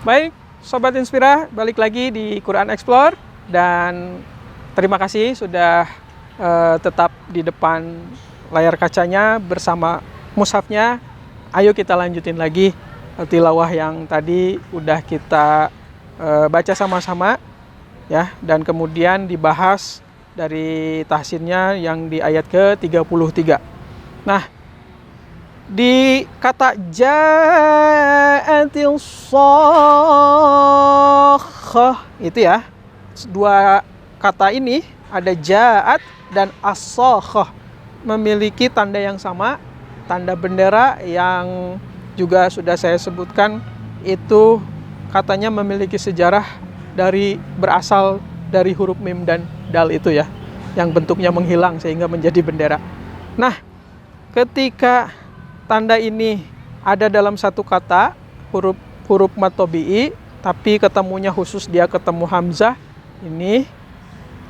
Baik, Sobat Inspira, balik lagi di Quran Explore. Dan terima kasih sudah tetap di depan layar kacanya bersama mushafnya. Ayo kita lanjutin lagi tilawah yang tadi udah kita baca sama-sama ya, dan kemudian dibahas dari tahsinnya yang di ayat ke-33. Nah, di kata ja'atil shakhah itu ya, dua kata ini ada ja'at dan as-shakhah memiliki tanda yang sama, tanda bendera yang juga sudah saya sebutkan itu katanya memiliki sejarah berasal dari huruf mim dan dal itu ya, yang bentuknya menghilang sehingga menjadi bendera. Nah, ketika tanda ini ada dalam satu kata, huruf mad tabi'i, tapi ketemunya khusus dia ketemu hamzah, ini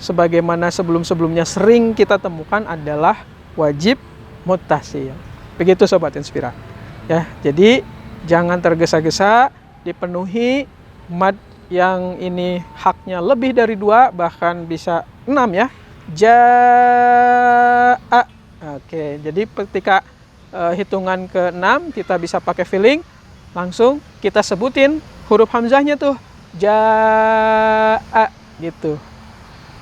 sebagaimana sebelum-sebelumnya sering kita temukan adalah wajib muttasil. Begitu Sobat Inspira. Ya, jadi jangan tergesa-gesa, dipenuhi mad yang ini haknya lebih dari 2, bahkan bisa 6 ya. Ja'a. Oke, jadi ketika hitungan ke-6 kita bisa pakai feeling, langsung kita sebutin huruf hamzahnya tuh, ja'a gitu.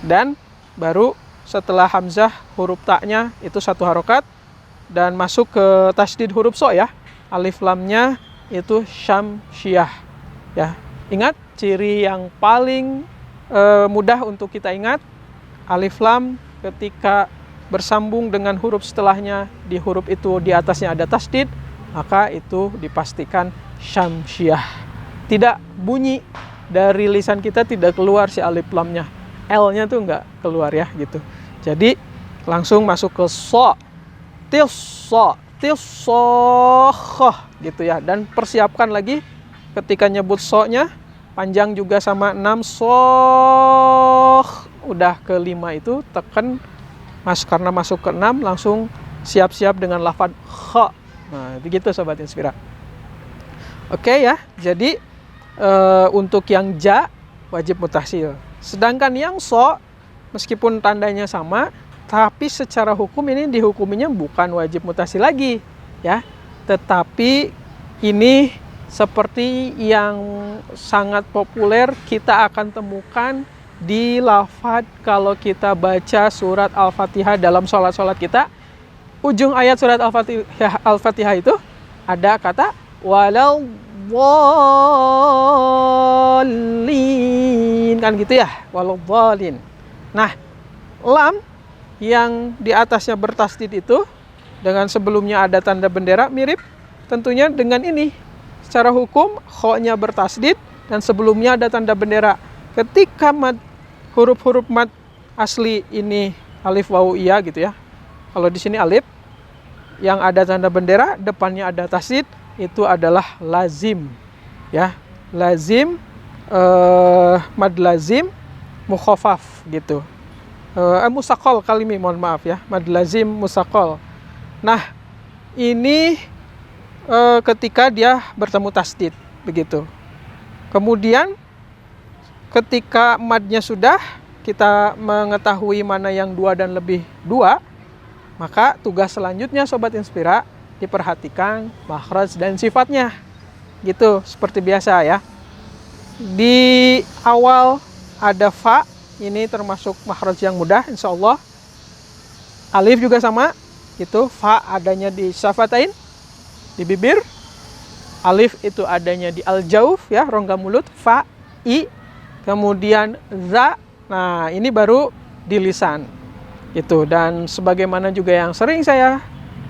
Dan baru setelah hamzah huruf ta'nya itu 1 harokat dan masuk ke tasdid huruf so ya. Alif lamnya itu syamsiyah ya. Ingat ciri yang paling mudah untuk kita ingat, alif lam ketika bersambung dengan huruf setelahnya, di huruf itu di atasnya ada tasdid, maka itu dipastikan syamsiyah. Tidak bunyi dari lisan kita, tidak keluar si alif lamnya, L-nya tuh nggak keluar ya gitu. Jadi langsung masuk ke so, tilsokhah gitu ya. Dan persiapkan lagi ketika nyebut so-nya panjang juga sama 6 udah ke 5 itu tekan karena masuk ke 6 langsung siap-siap dengan lafaz kha. Nah, begitu Sobat Inspira. Oke ya, jadi untuk yang ja wajib muttasil. Sedangkan yang so meskipun tandanya sama, tapi secara hukum ini dihukuminya bukan wajib muttasil lagi ya. Tetapi ini seperti yang sangat populer kita akan temukan di lafaz kalau kita baca surat Al-Fatihah dalam sholat-sholat kita. Ujung ayat surat Al-Fatihah itu ada kata walal dhalin, kan gitu ya, walal dhalin. Nah, lam yang di atasnya bertasdid itu dengan sebelumnya ada tanda bendera mirip tentunya dengan ini. Secara hukum kho-nya bertasdid dan sebelumnya ada tanda bendera. Ketika huruf-huruf mad asli ini alif wawu iya gitu ya. Kalau di sini alif yang ada tanda bendera, depannya ada tasdid, itu adalah lazim ya. Lazim mad lazim mukhafaf gitu. Musaqal kalimi, mohon maaf ya. Mad lazim musaqal. Nah, ini ketika dia bertemu tasdid begitu. Kemudian ketika madnya sudah kita mengetahui mana yang 2 dan lebih 2, maka tugas selanjutnya Sobat Inspira diperhatikan makhraj dan sifatnya. Gitu, seperti biasa ya. Di awal ada fa, ini termasuk makhraj yang mudah insya Allah. Alif juga sama, itu fa adanya di syafatain, di bibir. Alif itu adanya di al-jauf ya, rongga mulut, fa, i. Kemudian za, nah ini baru di lisan itu. Dan sebagaimana juga yang sering saya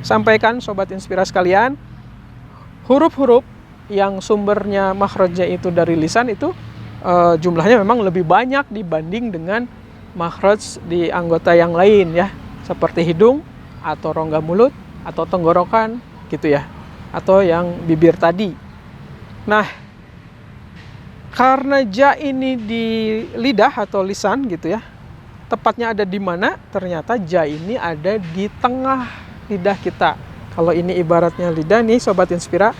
sampaikan Sobat Inspira sekalian, huruf-huruf yang sumbernya makhrajnya itu dari lisan itu jumlahnya memang lebih banyak dibanding dengan makhraj di anggota yang lain ya, seperti hidung atau rongga mulut atau tenggorokan gitu ya, atau yang bibir tadi. Nah, karena ja ini di lidah atau lisan gitu ya, tepatnya ada di mana? Ternyata ja ini ada di tengah lidah kita. Kalau ini ibaratnya lidah nih Sobat Inspira,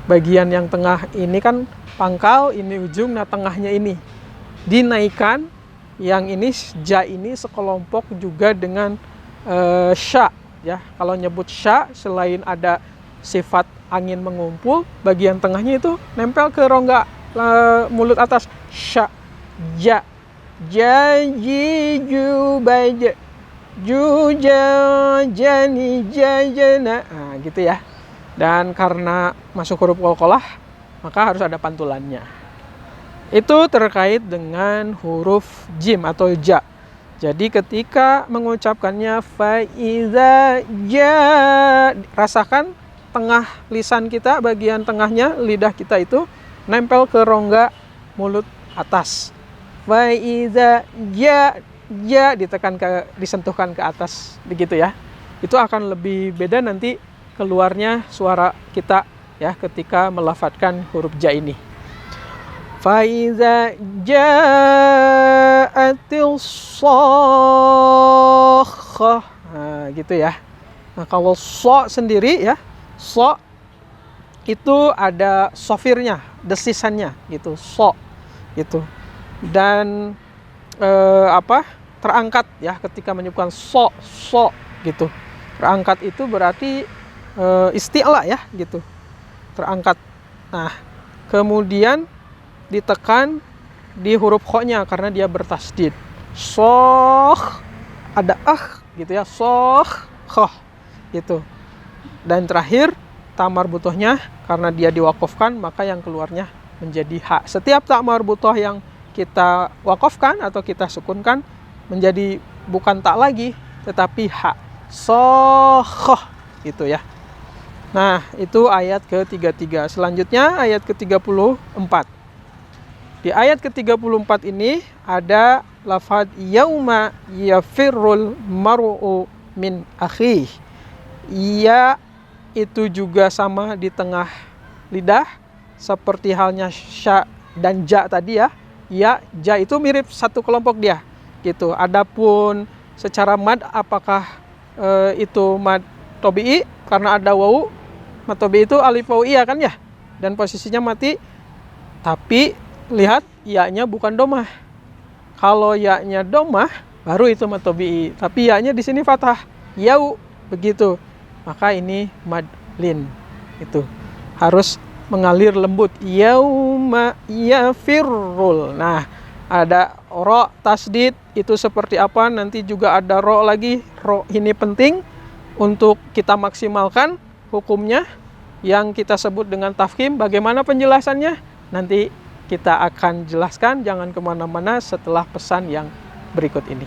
bagian yang tengah ini kan pangkal, ini ujung, nah tengahnya ini dinaikkan. Yang ini ja ini sekelompok juga dengan sya ya. Kalau nyebut sya, selain ada sifat angin mengumpul, bagian tengahnya itu nempel ke rongga mulut atas. Sya, ja, ja, ji, ju, baja, ju, ja, jani, ja, jana. Nah, gitu ya. Dan karena masuk huruf qalqalah, maka harus ada pantulannya. Itu terkait dengan huruf jim atau ja. Jadi ketika mengucapkannya faiza ja, rasakan tengah lisan kita, bagian tengahnya lidah kita itu nempel ke rongga mulut atas. Faiza ja, ja disentuhkan ke atas begitu ya. Itu akan lebih beda nanti keluarnya suara kita ya ketika melafadzkan huruf ja ini. Faiza ja'atil shakhah. Nah, gitu ya. Nah, kalau so sendiri ya, so itu ada sofirnya, desisannya gitu, so gitu. Dan terangkat ya ketika menyebutkan so gitu. Terangkat itu berarti isti'la ya gitu. Terangkat. Nah, kemudian ditekan di huruf kho-nya karena dia bertasdid. Sokh, ada gitu ya, sokh, khoh gitu. Dan terakhir ta marbutohnya karena dia diwakofkan maka yang keluarnya menjadi ha. Setiap ta marbutoh yang kita wakofkan atau kita sukunkan menjadi bukan ta lagi tetapi ha. Sokh gitu ya. Nah, itu ayat ke-33. Selanjutnya ayat ke-34. Di ayat ke-34 ini ada lafaz yauma yafirrul mar'u min akhih. Ya itu juga sama di tengah lidah seperti halnya sya dan ja tadi ya. Ya, ja itu mirip satu kelompok dia gitu. Adapun secara mad apakah itu mad tobi'i karena ada wawu. Mad tobi'i itu alif wawu iya kan ya. Dan posisinya mati. Tapi lihat ya-nya bukan domah. Kalau ya-nya domah baru itu mad tobi'i. Tapi ya-nya di sini fathah. Yau begitu. Maka ini mad lin. Itu harus mengalir lembut. Yauma yafirrul. Nah, ada ro tasdid itu seperti apa? Nanti juga ada ro lagi. Ro ini penting untuk kita maksimalkan hukumnya yang kita sebut dengan tafkhim. Bagaimana penjelasannya? Nanti kita akan jelaskan, jangan kemana-mana setelah pesan yang berikut ini.